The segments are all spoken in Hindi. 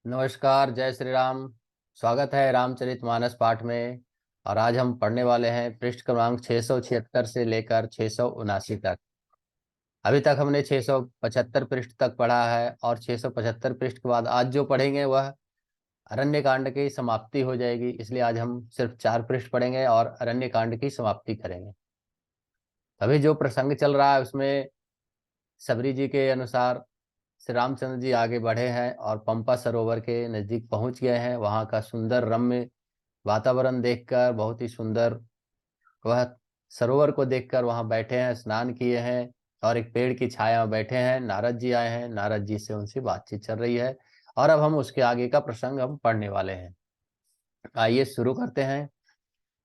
नमस्कार, जय श्री राम। स्वागत है रामचरितमानस पाठ में। और आज हम पढ़ने वाले हैं पृष्ठ क्रमांक 676 से लेकर 679 तक। अभी तक हमने 675 पृष्ठ तक पढ़ा है और 675 पृष्ठ के बाद आज जो पढ़ेंगे वह अरण्य कांड की समाप्ति हो जाएगी। इसलिए आज हम सिर्फ 4 पृष्ठ पढ़ेंगे और अरण्य कांड की समाप्ति करेंगे। अभी जो प्रसंग चल रहा है उसमें सबरी जी के अनुसार श्री रामचंद्र जी आगे बढ़े हैं और पंपा सरोवर के नजदीक पहुंच गए हैं। वहां का सुंदर रम्य वातावरण देखकर, बहुत ही सुंदर वह सरोवर को देखकर वहां बैठे हैं, स्नान किए हैं और एक पेड़ की छाया में बैठे हैं। नारद जी आए हैं, नारद जी से उनसे बातचीत चल रही है और अब हम उसके आगे का प्रसंग हम पढ़ने वाले हैं। आइए शुरू करते हैं।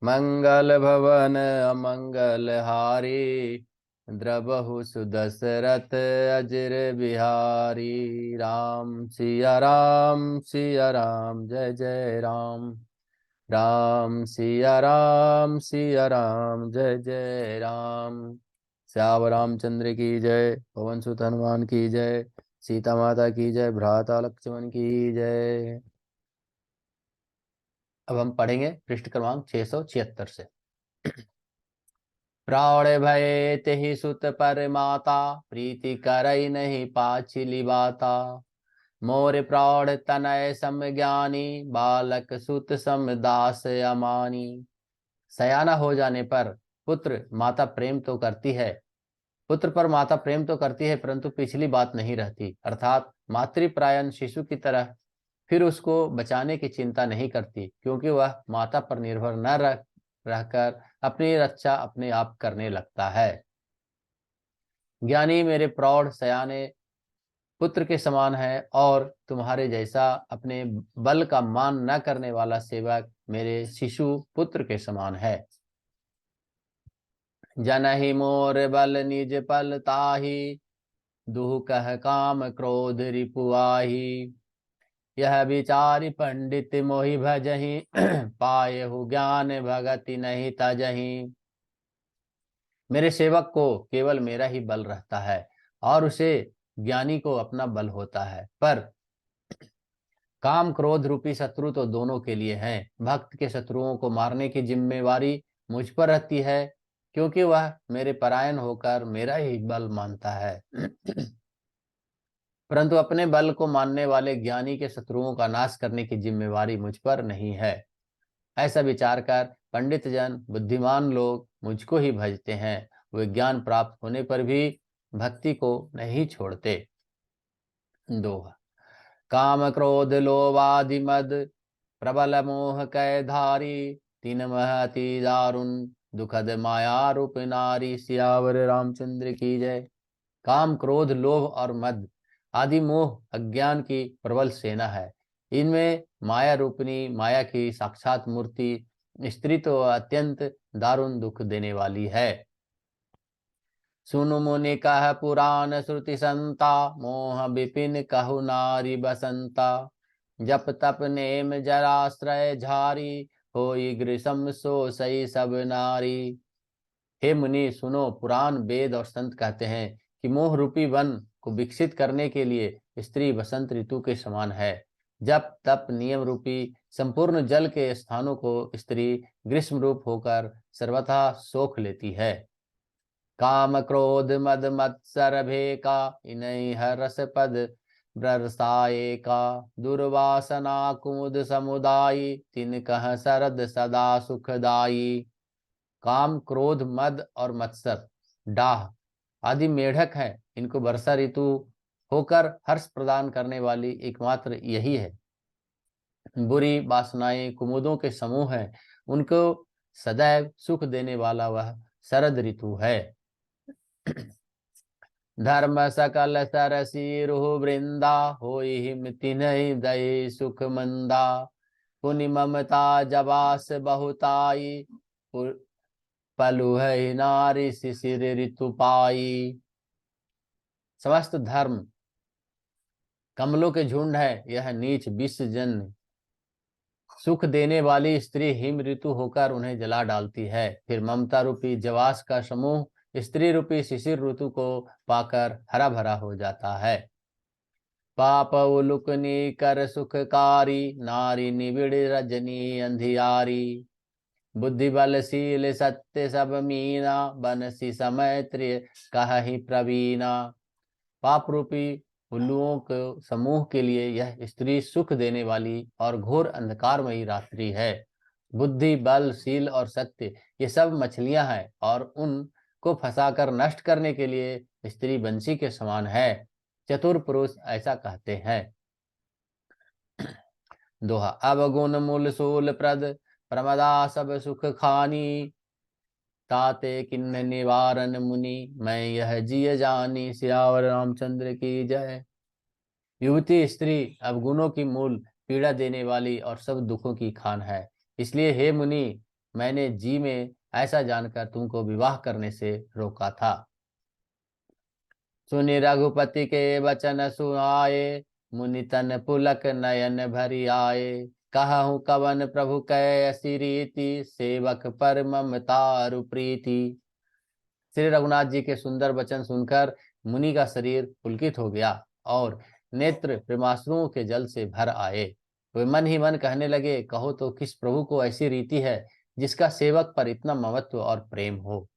मंगल भवन अमंगल हारी, द्रबहु सुदशरथ अजर बिहारी। राम सिया राम जय जय राम। राम सिया राम जय जय राम। श्याम रामचंद्र की जय, पवन सुत हनुमान की जय, सीता माता की जय, भ्राता लक्ष्मण की जय। अब हम पढ़ेंगे पृष्ठ क्रमांक 676 से। प्रौढ़ भये तेहि सुत पर माता, प्रीति करई नहीं पाछिली बाता। मोर प्रौढ़ तनय सम ज्ञानी, बालक सुत सम दास अमानी। सयाना हो जाने पर पुत्र माता प्रेम तो करती है, पुत्र पर माता प्रेम तो करती है, परंतु पिछली बात नहीं रहती, अर्थात मातृप्रायण शिशु की तरह फिर उसको बचाने की चिंता नहीं करती, क्योंकि वह माता पर निर्भर न रहकर अपनी रक्षा अपने आप करने लगता है। ज्ञानी मेरे प्रौढ़ सयाने पुत्र के समान है और तुम्हारे जैसा अपने बल का मान न करने वाला सेवक मेरे शिशु पुत्र के समान है। जनहि मोर बल निज पल ताहि, दुह कह काम क्रोध रिपुआही। यह विचारि पंडित मोहि भजहि, पायहु ज्ञान भगति नहीं तजहि। मेरे सेवक को केवल मेरा ही बल रहता है और उसे ज्ञानी को अपना बल होता है, पर काम क्रोध रूपी शत्रु तो दोनों के लिए हैं। भक्त के शत्रुओं को मारने की जिम्मेवारी मुझ पर रहती है, क्योंकि वह मेरे परायण होकर मेरा ही बल मानता है। परंतु अपने बल को मानने वाले ज्ञानी के शत्रुओं का नाश करने की जिम्मेवारी मुझ पर नहीं है। ऐसा विचार कर पंडित जन, बुद्धिमान लोग मुझको ही भजते हैं। वे ज्ञान प्राप्त होने पर भी भक्ति को नहीं छोड़ते। दोहा। काम क्रोध लोभादि मद, प्रबल मोह कै धारी। तीन महति दारुण, दुखद माया रूप नारी। सियावर रामचंद्र की जय। काम क्रोध लोभ और मद आदि मोह अज्ञान की प्रबल सेना है। इनमें माया रूपनी, माया की साक्षात मूर्ति स्त्री तो अत्यंत दारुण दुख देने वाली है। सुनु मुनि कह पुराण श्रुति संता, मोह विपिन कहु नारी बसंता। जप तप नेम जराश्रय झारी, होई ग्रीसम सो सही सब नारी। हे मुनि सुनो, पुराण वेद और संत कहते हैं कि मोह रूपी वन को विकसित करने के लिए स्त्री बसंत ऋतु के समान है। जप तप नियम रूपी संपूर्ण जल के स्थानों को स्त्री ग्रीष्म रूप होकर सर्वथा सोख लेती है। काम क्रोध मद मत्सर भेका, इनहि हरस पद बरसाए का। दुर्वासना कुमुद समुदायी, तिन कह सरद सदा सुखदाई। काम क्रोध मद और मत्सर डाह आदि मेढक हैं। इनको वर्षा ऋतु होकर हर्ष प्रदान करने वाली एकमात्र यही है। बुरी वासनाएं कुमुदों के समूह हैं, उनको सदैव सुख देने वाला वह शरद ऋतु है। धर्म सकल सरसी रुह वृंदा, होई हिम तिन्हि दई सुख मंदा। पुनि ममता जबास बहुताई, पलु है नारी शिशिर ऋतु पाई। समस्त धर्म कमलों के झुंड है, यह नीच विष जन सुख देने वाली स्त्री हिम ऋतु होकर उन्हें जला डालती है। फिर ममता रूपी जवास का समूह स्त्री रूपी शिशिर ऋतु को पाकर हरा भरा हो जाता है। पाप उलुकनी कर सुखकारी, नारी निबिड़ रजनी अंधियारी। बुद्धि बलशील सत्य सब मीना, बनसी समय त्रिय कहि प्रवीणा। पाप रूपी उल्लुओं के समूह के लिए यह स्त्री सुख देने वाली और घोर अंधकारमयी रात्रि है। बुद्धि, बल, शील और सत्य ये सब मछलियां हैं और उनको फंसाकर नष्ट करने के लिए स्त्री बंसी के समान है। चतुर पुरुष ऐसा कहते हैं। दोहा। अवगुण मूल सूल प्रद, प्रमदा सब सुख खानी। ताते किन्न निवारण मुनि, मैं यह जिय जानी। सियावर रामचंद्र की जय। युवती स्त्री अवगुणों की मूल, पीड़ा देने वाली और सब दुखों की खान है। इसलिए हे मुनि, मैंने जी में ऐसा जानकर तुमको विवाह करने से रोका था। सुनि रघुपति के वचन सुनाए, मुनि तन पुलक नयन भरि आए। कहूँ कवन प्रभु कै असी रीति, सेवक पर ममतारु प्रीति। श्री रघुनाथ जी के सुंदर वचन सुनकर मुनि का शरीर पुलकित हो गया और नेत्र प्रेमाश्रुओं के जल से भर आए। वे मन ही मन कहने लगे, कहो तो किस प्रभु को ऐसी रीति है जिसका सेवक पर इतना ममत्व और प्रेम हो।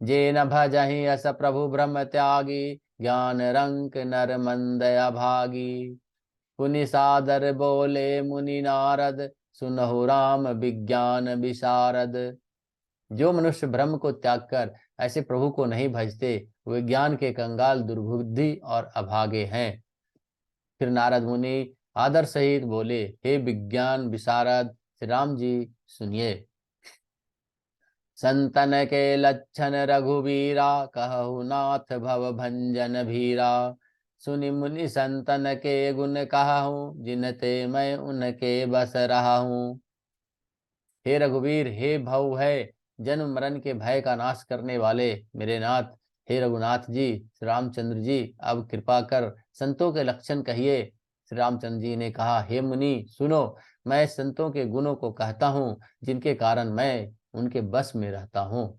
जे न भजहि अस प्रभु ब्रह्म त्यागी, ज्ञान रंक नर मंदया भागी। पुनि सादर बोले मुनि नारद, सुनहु राम विज्ञान विशारद। जो मनुष्य ब्रह्म को त्याग कर ऐसे प्रभु को नहीं भजते, वे ज्ञान के कंगाल, दुर्बुद्धि और अभागे हैं। फिर नारद मुनि आदर सहित बोले, हे विज्ञान विशारद श्री राम जी, सुनिए। संतन के लक्षण रघुवीरा, कहु नाथ भव भंजन भीरा। सुनि मुनि संतन के गुण कहूँ, जिनते मैं उनके बस रहा हूँ। हे रघुवीर, हे भव है जन्म मरण के भय का नाश करने वाले मेरे नाथ, हे रघुनाथ जी, श्री रामचंद्र जी, अब कृपा कर संतों के लक्षण कहिए। श्री रामचंद्र जी ने कहा, हे मुनि सुनो, मैं संतों के गुणों को कहता हूँ, जिनके कारण मैं उनके बस में रहता हूँ।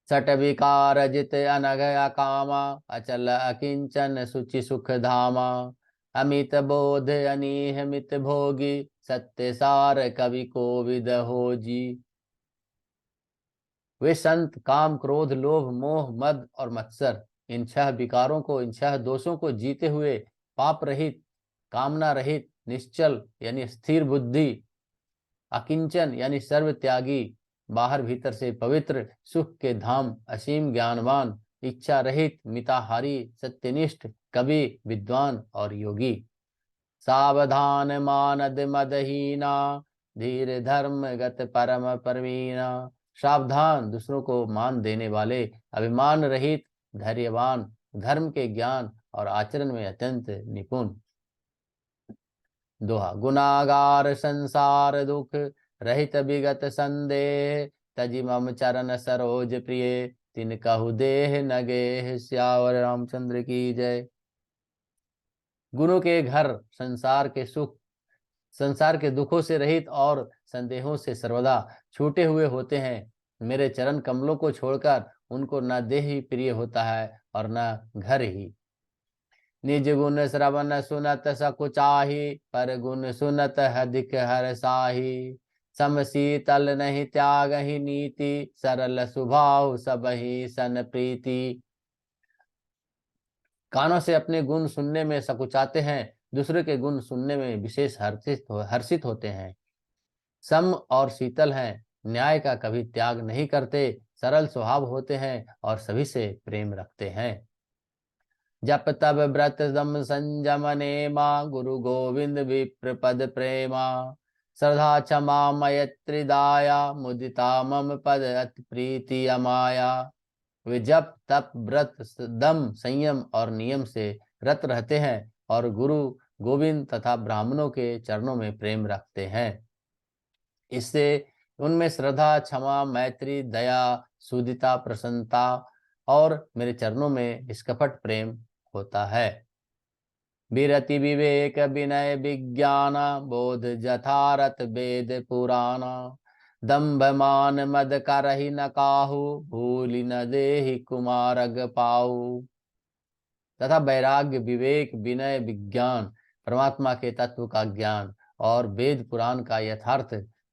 सट विकार जित अनग अकामा, अचल अकिंचन सुचि सुख धामा। अमित बोध अनीह मित भोगी, सत्य सार कवि कोविद हो जी। वे संत काम, क्रोध, लोभ, मोह, मद और मत्सर, इन 6 विकारों को, इन 6 दोषों को जीते हुए पाप रहित, कामना रहित, निश्चल यानी स्थिर बुद्धि, अकिंचन यानी सर्व त्यागी, बाहर भीतर से पवित्र, सुख के धाम, असीम ज्ञानवान, इच्छा रहित, मिताहारी, सत्यनिष्ठ, कवि, विद्वान और योगी। सावधान मानद मदहीना, धीर धर्म गत परम परवीना। सावधान, दूसरों को मान देने वाले, अभिमान रहित, धैर्यवान, धर्म के ज्ञान और आचरण में अत्यंत निपुण। दोहा। गुनागार संसार दुख, रहित विगत संदेह। तजि मम चरण सरोज प्रिय, तिन कहु देह नगे। श्यावर रामचंद्र की जय। गुणों के घर, संसार के सुख, संसार के दुखों से रहित और संदेहों से सर्वदा छूटे हुए होते हैं। मेरे चरण कमलों को छोड़कर उनको न देह ही प्रिय होता है और न घर ही। निज गुण श्रवण सुनत सकुचाही, पर गुण सुनत अधिक हर साही। सम शीतल नहीं त्याग ही नीति, सरल स्वभाव सब ही सन प्रीति। कानों से अपने गुण सुनने में सकुचाते हैं, दूसरे के गुण सुनने में विशेष हर्षित होते हैं। सम और शीतल हैं, न्याय का कभी त्याग नहीं करते, सरल स्वभाव होते हैं और सभी से प्रेम रखते हैं। जप तब व्रत दम संयम नेमा, गुरु गोविंद विप्र पद प्रेमा। श्रद्धा क्षमा मैत्री दाया, मुदिता मम पद अति प्रीति अमाया। वे जप तप व्रत दम संयम और नियम से रत रहते हैं और गुरु गोविंद तथा ब्राह्मणों के चरणों में प्रेम रखते हैं। इससे उनमें श्रद्धा, क्षमा, मैत्री, दया, सुदिता, प्रसन्नता और मेरे चरणों में निष्कपट प्रेम होता है। विरति विवेक विनय विज्ञान, बोध जथारथ वेद पुराना। दंभ मान मद करहि न काहू, भूलि न देहि कुमारग पाऊ। तथा वैराग्य, विवेक, विनय, विज्ञान, परमात्मा के तत्व का ज्ञान और वेद पुराण का यथार्थ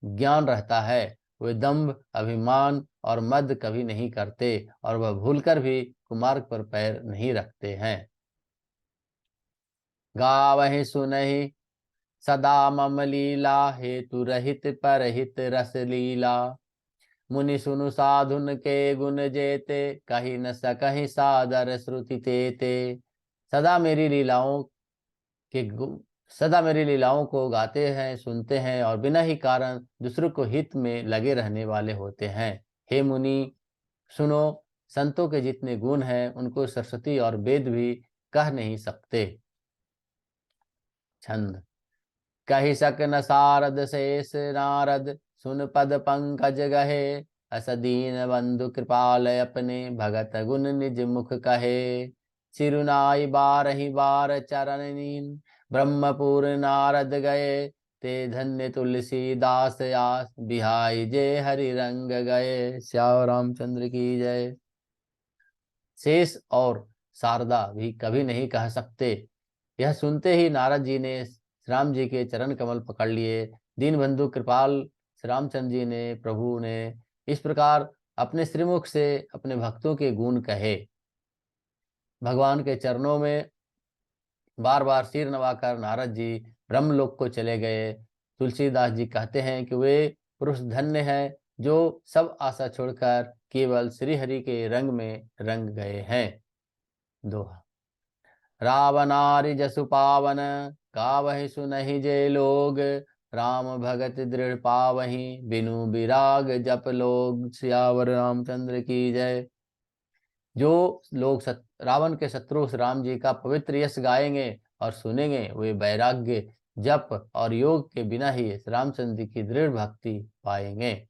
ज्ञान रहता है, वे दंभ, अभिमान और मद कभी नहीं करते और वह भूलकर भी कुमार्ग पर पैर नहीं रखते हैं। गावहि सुनहि सदा मम लीला, हेतु रहित परहित रस लीला। मुनि सुनु साधुन के गुण जेते, कही न सकहि सादर श्रुति तेते। सदा मेरी लीलाओं के सदा मेरी लीलाओं को गाते हैं, सुनते हैं और बिना ही कारण दूसरों को हित में लगे रहने वाले होते हैं। हे मुनि सुनो, संतों के जितने गुण हैं उनको सरस्वती और वेद भी कह नहीं सकते। छंद। कही सक न सारद शेष नारद, सुन पद पंकज गहे। अस दीन बंधु कृपाल अपने, भगत गुण निज मुख कहे। सिरुनाई बारहि बार चरणनीन, ब्रह्मपुर नारद गए। ते धन्य तुलसी दास आस, बिहाई जे हरि रंग गए। श्याम रामचंद्र की जय। शेष और शारदा भी कभी नहीं कह सकते। यह सुनते ही नारद जी ने राम जी के चरण कमल पकड़ लिए। दीनबंधु कृपाल श्री रामचंद्र जी ने, प्रभु ने इस प्रकार अपने श्रीमुख से अपने भक्तों के गुण कहे। भगवान के चरणों में बार बार सिर नवाकर नारद जी ब्रह्मलोक को चले गए। तुलसीदास जी कहते हैं कि वे पुरुष धन्य हैं जो सब आशा छोड़कर केवल श्री हरि के रंग में रंग गए हैं। दोहा। रावनारि जसु पावन, गावहि सुनहि जे लोग। राम भगत दृढ़ पावहि, बिनु विराग जप लोग। सियावर रामचंद्र की जय। जो लोग रावण के शत्रु राम जी का पवित्र यश गाएंगे और सुनेंगे, वे वैराग्य, जप और योग के बिना ही रामचंद्र जी की दृढ़ भक्ति पाएंगे।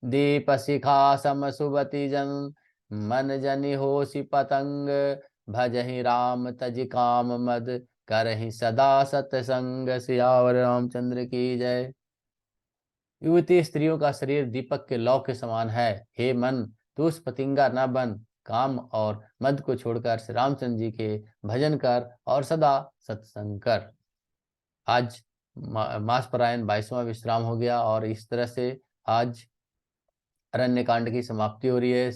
दीप शिखा सम सुबति जन, मन जनि होसि पतंग। भजहि राम तज काम मद, करहि सदा सतसंग। सियावर रामचंद्र की जय। युवती स्त्रियों का शरीर दीपक के लौ के समान है। हे मन, तू स्फटिंगा न बन, काम और मद को छोड़कर श्री रामचंद्र जी के भजन कर और सदा सत्संग कर। आज मास परायण 22वां विश्राम हो गया और इस तरह से आज अरण्य कांड की समाप्ति हो रही है।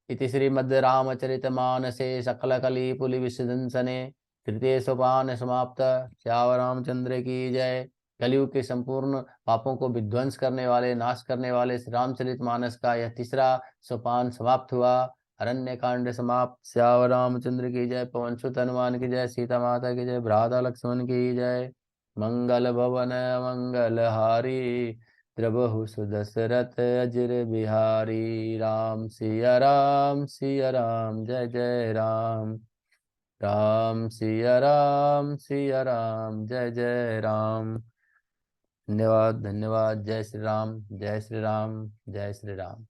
इति श्रीमद् रामचरितमानसे सकल कली पुलि विसदंसने तृतीय सोपान समाप्त। श्याम रामचंद्र की जय। कलयुग के संपूर्ण पापों को विध्वंस करने वाले, नाश करने वाले श्री रामचरितमानस का यह तीसरा सोपान समाप्त हुआ। अरण्य कांड समाप्त। श्याम रामचंद्र की जय। पवन सुत हनुमान की जय। सीता माता की जय। भ्राता लक्ष्मण की जय। मंगल भवन मंगल हारी, द्रबहु सुदशरथ अजर बिहारी। राम सिया राम सिया राम, जय जय राम। राम सिया राम, जय जय राम। धन्यवाद धन्यवाद। जय श्री राम, जय श्री राम, जय श्री राम।